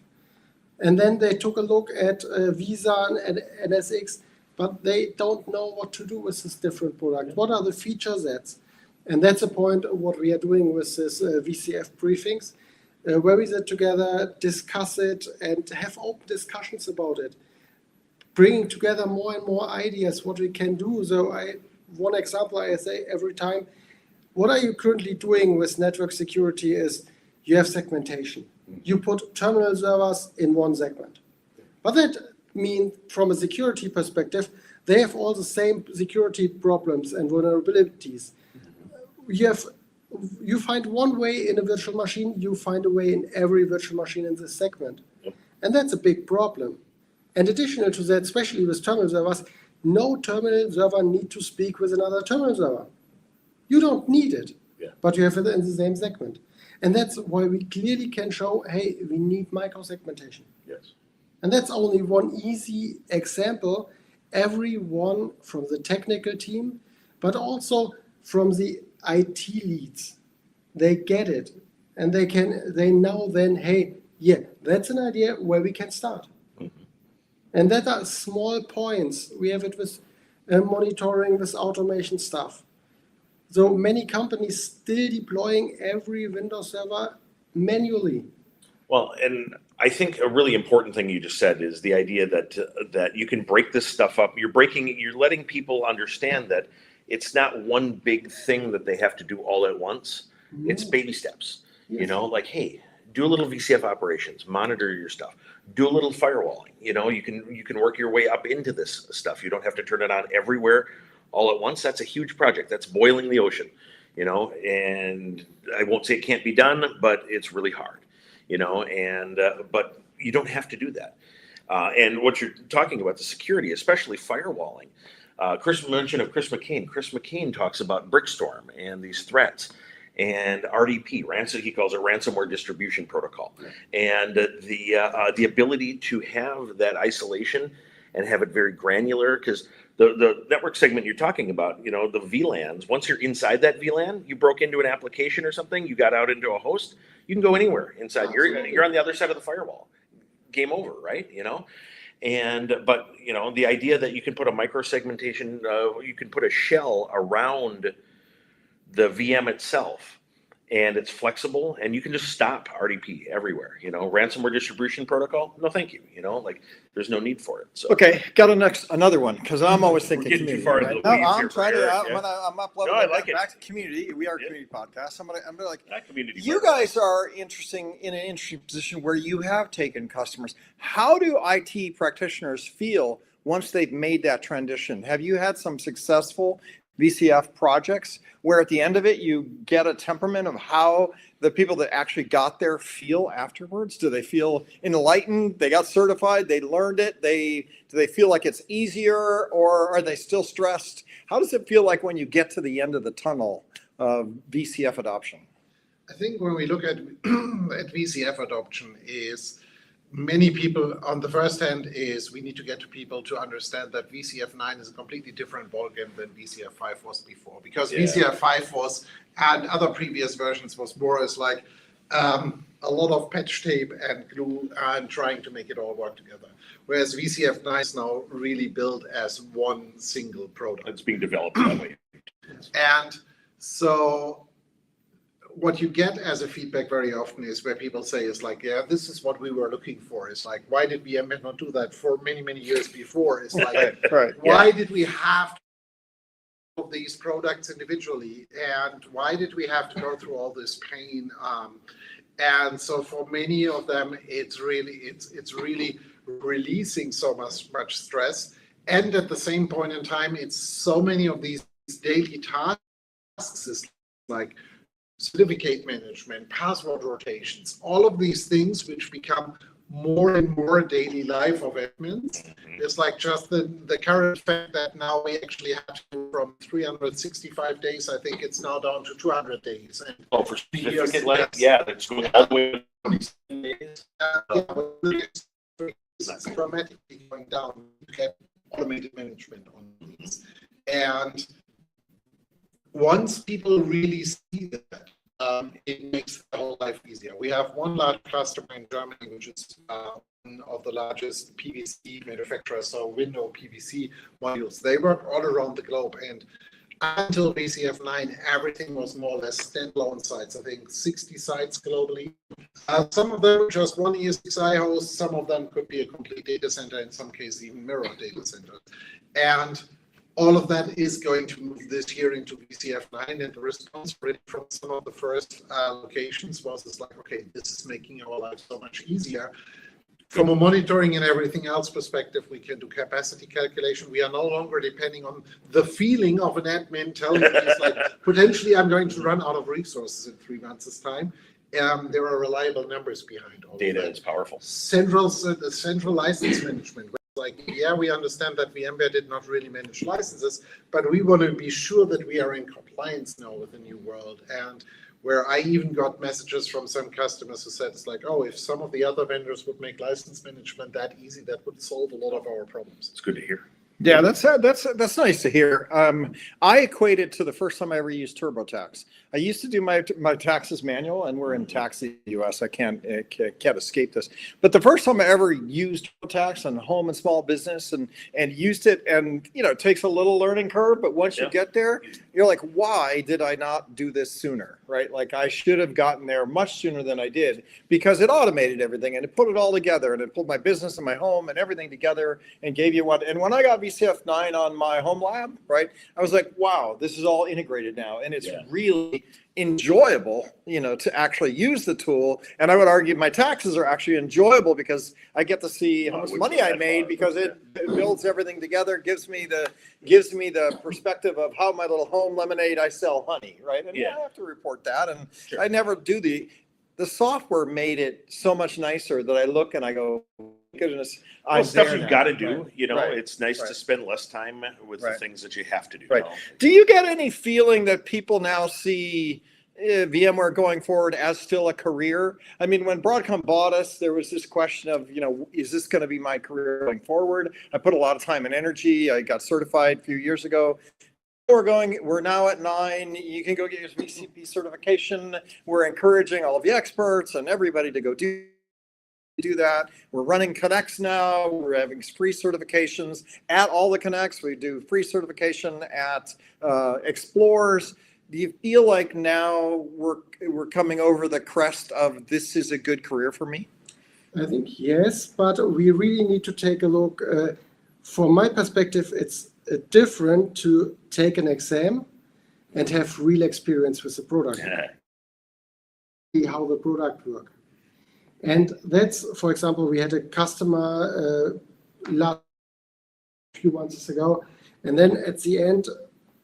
Speaker 6: And then they took a look at vSAN and NSX, but they don't know what to do with this different product. What are the feature sets? And that's the point of what we are doing with this VCF briefings, where we sit together, discuss it, and have open discussions about it, bringing together more and more ideas what we can do. So one example I say every time, what are you currently doing with network security is you have segmentation. You put terminal servers in one segment. But that means from a security perspective, they have all the same security problems and vulnerabilities. You find one way in a virtual machine, you find a way in every virtual machine in this segment. Yep. And that's a big problem. And additional to that, especially with terminal servers, no terminal server need to speak with another terminal server. You don't need it, but you have it in the same segment. And that's why we clearly can show, hey, we need micro-segmentation. Yes. And that's only one easy example. Everyone from the technical team, but also from the IT leads, they get it. And they know then, hey, yeah, that's an idea where we can start. And that are small points. We have it with monitoring, with automation stuff. So many companies still deploying every Windows server manually.
Speaker 5: Well, and I think a really important thing you just said is the idea that you can break this stuff up. You're letting people understand that it's not one big thing that they have to do all at once. Mm-hmm. It's baby steps. Yes. You know, like, hey, do a little VCF operations, monitor your stuff, do a little firewalling. You know, you can work your way up into this stuff. You don't have to turn it on everywhere all at once. That's a huge project. That's boiling the ocean, you know, and I won't say it can't be done, but it's really hard, you know, and but you don't have to do that. And what you're talking about, the security, especially firewalling. Chris mentioned of Chris McCain. Chris McCain talks about Brickstorm and these threats. And RDP, he calls it ransomware distribution protocol, and the ability to have that isolation and have it very granular, because the network segment you're talking about, you know, the VLANs. Once you're inside that VLAN, you broke into an application or something, you got out into a host, you can go anywhere inside. You're on the other side of the firewall. Game over, right? You know. But you know, the idea that you can put a micro segmentation, you can put a shell around the VM itself, and it's flexible, and you can just stop RDP everywhere. You know, ransomware distribution protocol. No, thank you. You know, like there's no need for it. So
Speaker 7: okay, got another one, because I'm always thinking community.
Speaker 5: Too far
Speaker 7: right?
Speaker 5: into the weeds
Speaker 7: I'm
Speaker 5: here
Speaker 7: trying to. I'm up level.
Speaker 5: No, I like
Speaker 7: back to community. We are a community podcast. I'm gonna like.
Speaker 5: Community
Speaker 7: you guys are in an interesting position where you have taken customers. How do IT practitioners feel once they've made that transition? Have you had some successful VCF projects where at the end of it you get a temperament of how the people that actually got there feel afterwards? Do they feel enlightened? They got certified, they learned it, do they feel like it's easier, or are they still stressed? How does it feel like when you get to the end of the tunnel of VCF adoption?
Speaker 4: I think when we look at VCF adoption is many people on the first hand is we need to get to people to understand that VCF 9 is a completely different ballgame than VCF 5 was before, because VCF 5 was, and other previous versions was more as like a lot of patch tape and glue and trying to make it all work together. Whereas VCF 9 is now really built as one single product.
Speaker 5: It's being developed that way.
Speaker 4: And so what you get as a feedback very often is where people say is like, yeah, this is what we were looking for. It's like, why did VMware not do that for many, many years before? It's like, why did we have to do these products individually? And why did we have to go through all this pain? And so for many of them, it's really releasing so much stress. And at the same point in time, it's so many of these daily tasks is like certificate management, password rotations, all of these things which become more and more daily life of admins. It's like just the current fact that now we actually have to go from 365 days, I think it's now down to 200 days. And
Speaker 5: for certificate length, that's going all the way to
Speaker 4: it's dramatically going down. You get automated management on these. And once people really see that, it makes the whole life easier. We have one large customer in Germany, which is one of the largest PVC manufacturers, so window PVC modules. They work all around the globe, and until VCF 9, everything was more or less standalone sites. I think 60 sites globally. Some of them just one ESXi host, some of them could be a complete data center, in some cases even mirror data center. And all of that is going to move this year into VCF 9, and the response rate from some of the first locations was like, okay, this is making our life so much easier. From a monitoring and everything else perspective, we can do capacity calculation. We are no longer depending on the feeling of an admin telling me, it's like, potentially I'm going to run out of resources in 3 months' time. There are reliable numbers behind all
Speaker 5: data.
Speaker 4: Of that.
Speaker 5: Is powerful.
Speaker 4: Central license management. Like, yeah, we understand that VMware did not really manage licenses, but we want to be sure that we are in compliance now with the new world. And where I even got messages from some customers who said, it's like, oh, if some of the other vendors would make license management that easy, that would solve a lot of our problems.
Speaker 5: It's good to hear.
Speaker 7: Yeah, that's nice to hear. I equate it to the first time I ever used TurboTax. I used to do my taxes manual, and we're in tax in the U.S. I can't escape this. But the first time I ever used TurboTax on home and small business and used it, and it takes a little learning curve, but once you get there, you're like, why did I not do this sooner, right? Like I should have gotten there much sooner than I did, because it automated everything and it put it all together, and it pulled my business and my home and everything together and gave you one. And when I got VCF 9 on my home lab, right, I was like, wow, this is all integrated now, and it's really enjoyable, to actually use the tool. And I would argue my taxes are actually enjoyable because I get to see how much money I made, because it builds everything together, gives me the perspective of how my little home lemonade, I sell honey, right? And I have to report that, and I never do the software made it so much nicer that I look and I go, goodness,
Speaker 5: stuff you've got to do. It's nice to spend less time with the things that you have to do.
Speaker 7: Right. Do you get any feeling that people now see VMware going forward as still a career? I mean, when Broadcom bought us, there was this question of, is this going to be my career going forward? I put a lot of time and energy. I got certified a few years ago. We're now at 9. You can go get your VCP certification. We're encouraging all of the experts and everybody to go do that. We're running Connects now. We're having free certifications at all the Connects. We do free certification at Explorers. Do you feel like now we're coming over the crest of this is a good career for me?
Speaker 6: I think yes, but we really need to take a look. From my perspective, it's different to take an exam and have real experience with the product. See how the product works. And that's, for example, we had a customer last few months ago, and then at the end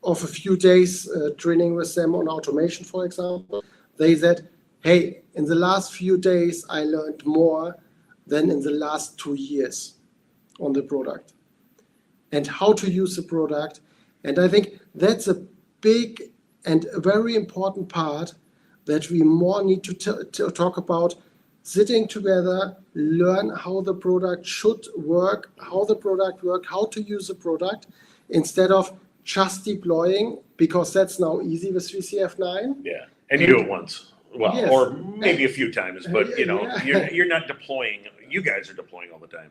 Speaker 6: of a few days training with them on automation, for example, they said, hey, in the last few days, I learned more than in the last 2 years on the product and how to use the product. And I think that's a big and a very important part that we more need to talk about. sitting together, learn how the product should work, how to use the product, instead of just deploying, because that's now easy with VCF 9.
Speaker 5: Yeah, and you do it once, well,
Speaker 6: Yes.
Speaker 5: or maybe a few times, but you know,
Speaker 6: Yeah.
Speaker 5: you're not deploying, you guys are deploying all the time.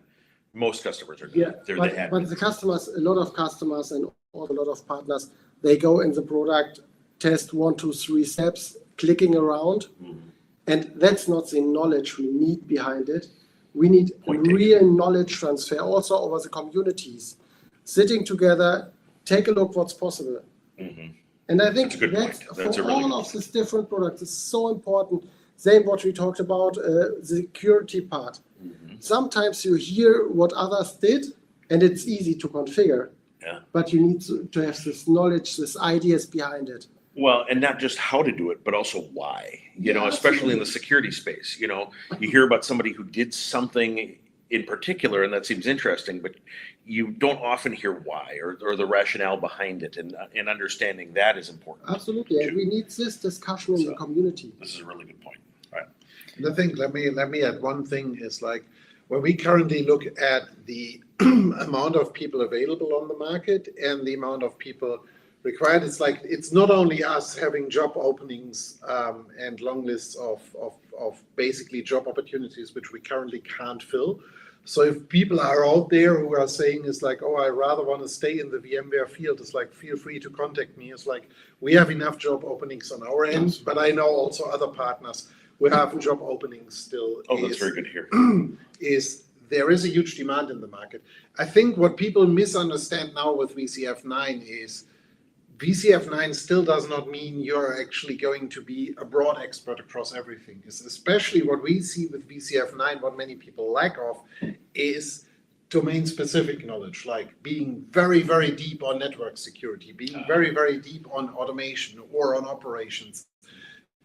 Speaker 5: Most customers are
Speaker 6: Yeah,
Speaker 5: not, they're the
Speaker 6: but
Speaker 5: admins.
Speaker 6: the customers, a lot of customers and a lot of partners, they go in the product, test 1, 2, 3 steps, clicking around, and that's not the knowledge we need behind it. We need
Speaker 5: Point taken.
Speaker 6: real knowledge transfer, also over the communities, sitting together, take a look what's possible. And I think
Speaker 5: That's a good
Speaker 6: that's
Speaker 5: point. That's
Speaker 6: for
Speaker 5: a really
Speaker 6: all
Speaker 5: good
Speaker 6: of these different products, it's so important. Same what we talked about, the security part. Sometimes you hear what others did, and it's easy to configure.
Speaker 5: Yeah.
Speaker 6: But you need to have this knowledge, this ideas behind it.
Speaker 5: Well, and not just how to do it, but also why, you know,
Speaker 6: Yeah,
Speaker 5: especially in the
Speaker 6: absolutely.
Speaker 5: security space, you know, you hear about somebody who did something in particular, and that seems interesting, but you don't often hear why or the rationale behind it, and understanding that is important.
Speaker 6: Absolutely, and we need this discussion in the community.
Speaker 5: This is a really good point. All right.
Speaker 4: And I think, let me add one thing, is like, when we currently look at the amount of people available on the market and the amount of people required, it's like, it's not only us having job openings and long lists of basically job opportunities which we currently can't fill. So if people are out there who are saying, it's like, oh, I rather want to stay in the VMware field, it's like, feel free to contact me. It's like, we have enough job openings on our end, but I know also other partners who have job openings still.
Speaker 5: Oh, that's very good to hear.
Speaker 4: There is a huge demand in the market. I think what people misunderstand now with VCF 9 is VCF 9 still does not mean you're actually going to be a broad expert across everything. It's especially what we see with VCF 9, what many people lack of, is domain-specific knowledge, like being very, very deep on network security, being very, very deep on automation or on operations.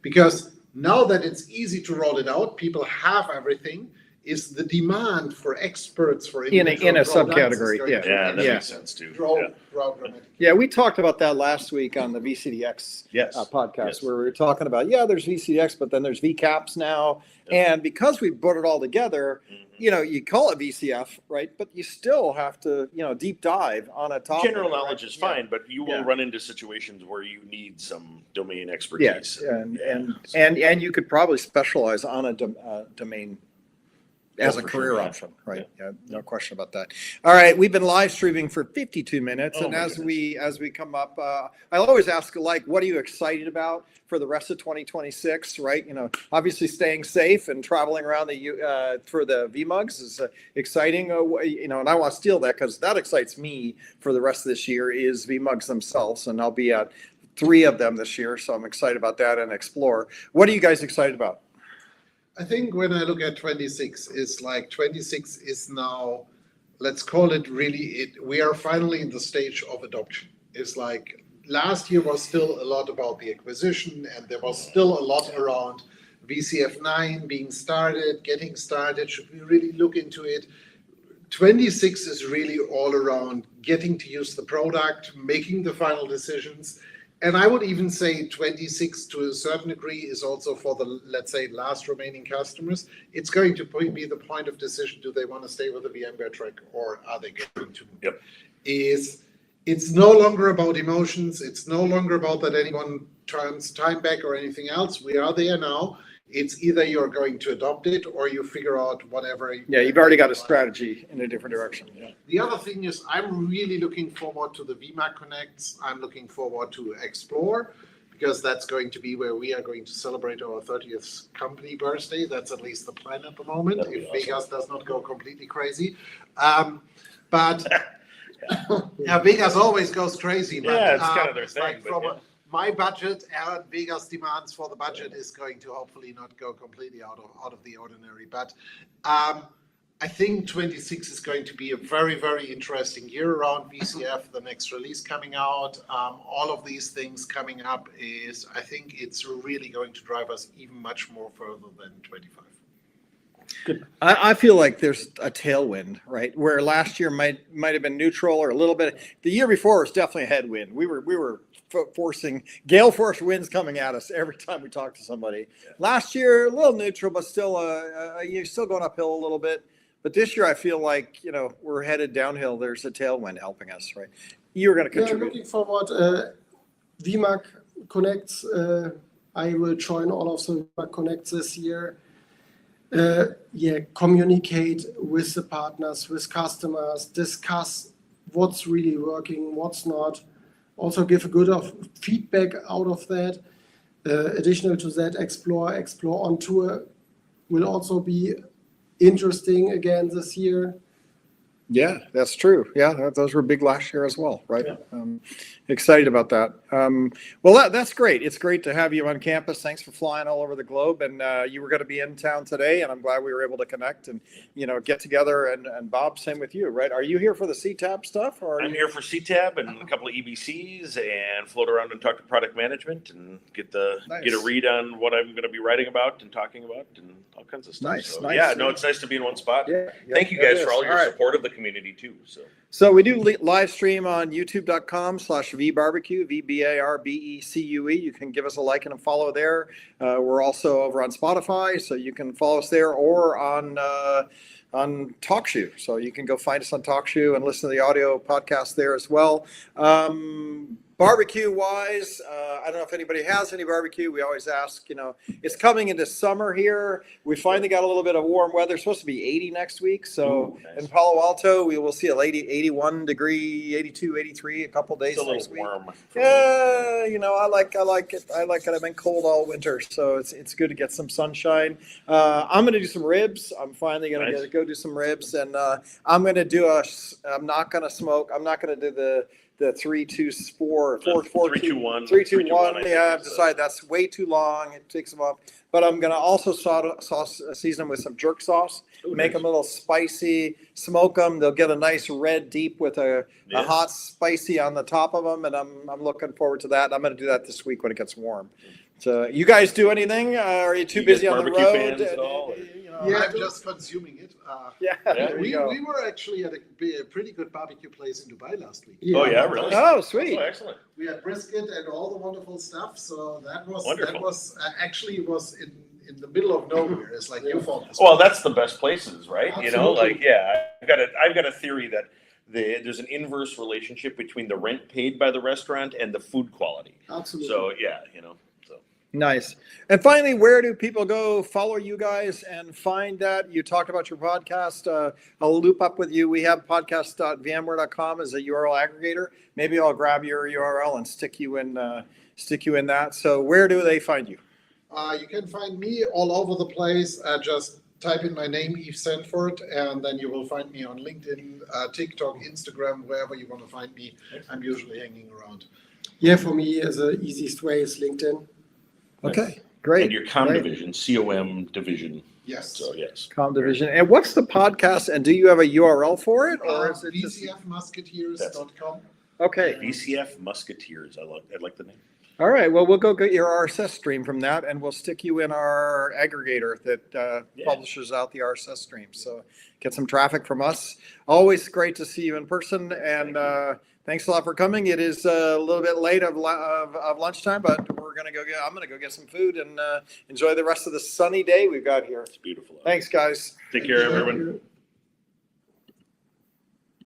Speaker 4: Because now that it's easy to roll it out, people have everything, is the demand for experts for
Speaker 7: In a
Speaker 4: products
Speaker 7: subcategory,
Speaker 4: is going
Speaker 7: yeah.
Speaker 4: to
Speaker 5: Yeah, that
Speaker 7: Yeah.
Speaker 5: makes sense too.
Speaker 4: grow
Speaker 5: Yeah.
Speaker 4: dramatically.
Speaker 7: Yeah, we talked about that last week on the VCDX
Speaker 5: Yes.
Speaker 7: podcast,
Speaker 5: Yes.
Speaker 7: where we were talking about, there's VCDX, but then there's VCAPs now. And because we put it all together, you know, you call it VCF, right? But you still have to, deep dive on a topic.
Speaker 5: General knowledge is fine, but you will
Speaker 7: Yeah.
Speaker 5: run into situations where you need some domain
Speaker 7: Yes,
Speaker 5: expertise.
Speaker 7: and you could probably specialize on a domain as a
Speaker 5: for
Speaker 7: career
Speaker 5: sure, yeah.
Speaker 7: option, right? Yeah, no question about that. All right, we've been live streaming for 52 minutes,
Speaker 5: Oh
Speaker 7: and
Speaker 5: my
Speaker 7: as
Speaker 5: goodness.
Speaker 7: we come up, I always ask, like, what are you excited about for the rest of 2026? Right? You know, obviously staying safe and traveling around for the VMUGs is exciting. You know, and I want to steal that because that excites me for the rest of this year is VMUGs themselves, and I'll be at 3 of them this year, so I'm excited about that and explore. What are you guys excited about?
Speaker 4: I think when I look at 26, it's like 26 is now, let's call it really, we are finally in the stage of adoption. It's like last year was still a lot about the acquisition, and there was still a lot around VCF 9 being started, getting started. Should we really look into it? 26 is really all around getting to use the product, making the final decisions. And I would even say 26 to a certain degree is also for the, let's say, last remaining customers. It's going to be the point of decision. Do they want to stay with the VMware track, or are they going to?
Speaker 5: Yep.
Speaker 4: It's no longer about emotions. It's no longer about that anyone turns time back or anything else. We are there now. It's either you're going to adopt it or you figure out whatever.
Speaker 7: Yeah, you've already got a strategy in a different direction. Yeah.
Speaker 4: The other thing is I'm really looking forward to the VMAC Connects. I'm looking forward to Explore, because that's going to be where we are going to celebrate our 30th company birthday. That's at least the plan at the moment,
Speaker 5: That'd be
Speaker 4: if
Speaker 5: awesome.
Speaker 4: Vegas does not go completely crazy. But Vegas always goes crazy. But,
Speaker 5: Yeah, it's kind of their
Speaker 4: it's
Speaker 5: thing,
Speaker 4: like
Speaker 5: but yeah.
Speaker 4: my budget and Vegas demands for the budget is going to hopefully not go completely out of the ordinary. But I think 26 is going to be a very, very interesting year around VCF, the next release coming out. All of these things coming up is, I think it's really going to drive us even much more further than 25.
Speaker 7: I feel like there's a tailwind, right? Where last year might have been neutral or a little bit. The year before was definitely a headwind. We were forcing gale force winds coming at us every time we talk to somebody.
Speaker 5: Yeah.
Speaker 7: Last year, a little neutral, but still, you're still going uphill a little bit. But this year, I feel like, we're headed downhill. There's a tailwind helping us, right? You're going to
Speaker 6: Yeah,
Speaker 7: contribute.
Speaker 6: looking forward. VMAC Connects. I will join all of the VMAC Connects this year. Communicate with the partners, with customers, discuss what's really working, what's not. Also give a good of feedback out of that. Additional to that, explore on tour will also be interesting again this year.
Speaker 7: Yeah, that's true. Yeah, those were big last year as well, right? Yeah. Excited about that. Well, that's great. It's great to have you on campus. Thanks for flying all over the globe. And you were going to be in town today, and I'm glad we were able to connect and get together. And Bob, same with you, right? Are you here for the CTAB stuff? Or
Speaker 5: I'm here for CTAB and a couple of EBCs, and float around and talk to product management and get a read on what I'm going to be writing about and talking about and all kinds of stuff.
Speaker 7: Nice.
Speaker 5: Yeah, no, it's nice to be in one spot.
Speaker 7: Yeah,
Speaker 5: Thank you guys for all your support of the community too.
Speaker 7: So we do live stream on youtube.com/vbarbecue, VBARBECUE. You can give us a like and a follow there. We're also over on Spotify, so you can follow us there, or on TalkShoe. So you can go find us on TalkShoe and listen to the audio podcast there as well. Barbecue wise, I don't know if anybody has any barbecue. We always ask, it's coming into summer here. We finally got a little bit of warm weather. It's supposed to be 80 next week. So nice. In Palo Alto, we will see a 81 degree, 82, 83 a couple days next week.
Speaker 5: Warm.
Speaker 7: Yeah, I like it. I like it. I've been cold all winter, so it's good to get some sunshine. I'm going to do some ribs. I'm finally going to go do some ribs, and I'm going to do I'm not going to smoke. I'm not going to do the 3-2-4, 4-2-1. 3-2-1. Yeah, I've decided that's way too long. It takes them up. But I'm going to also season them with some jerk sauce. Make them a little spicy. Smoke them. They'll get a nice red deep with a hot spicy on the top of them. And I'm looking forward to that. I'm going to do that this week when it gets warm. So you guys do anything? Are you too busy on the road?
Speaker 5: Fans at all,
Speaker 4: I'm just consuming it. We were actually at a pretty good barbecue place in Dubai last week.
Speaker 5: Yeah. Oh yeah, really?
Speaker 7: Oh, sweet.
Speaker 5: Oh, excellent.
Speaker 4: We had brisket and all the wonderful stuff. So that was
Speaker 5: wonderful.
Speaker 4: That was actually in the middle of nowhere. It's like you found this.
Speaker 5: Well, that's the best places, right?
Speaker 4: Absolutely.
Speaker 5: I've got a theory that there's an inverse relationship between the rent paid by the restaurant and the food quality.
Speaker 6: Absolutely.
Speaker 5: So
Speaker 7: Nice. And finally, where do people go follow you guys and find that? You talked about your podcast. I'll loop up with you. We have podcast.vmware.com as a URL aggregator. Maybe I'll grab your URL and stick you in that. So where do they find you?
Speaker 4: You can find me all over the place. Just type in my name, Yves Sandfort, and then you will find me on LinkedIn, TikTok, Instagram, wherever you want to find me. I'm usually hanging around.
Speaker 6: Yeah, for me, the easiest way is LinkedIn.
Speaker 7: Okay, great.
Speaker 5: And your comdivision, COM division.
Speaker 4: Yes.
Speaker 5: So yes.
Speaker 7: Comdivision. And what's the podcast? And do you have a URL for it, or is it
Speaker 4: VCFmusketeers.com?
Speaker 7: Okay.
Speaker 5: VCF Musketeers. I like the name.
Speaker 7: All right. Well, we'll go get your RSS stream from that, and we'll stick you in our aggregator that publishes out the RSS stream. So get some traffic from us. Always great to see you in person, and thanks a lot for coming. It is a little bit late of lunchtime, but I'm gonna go get some food and enjoy the rest of the sunny day we've got here.
Speaker 5: It's beautiful.
Speaker 7: Thanks, guys.
Speaker 5: Take care, everyone.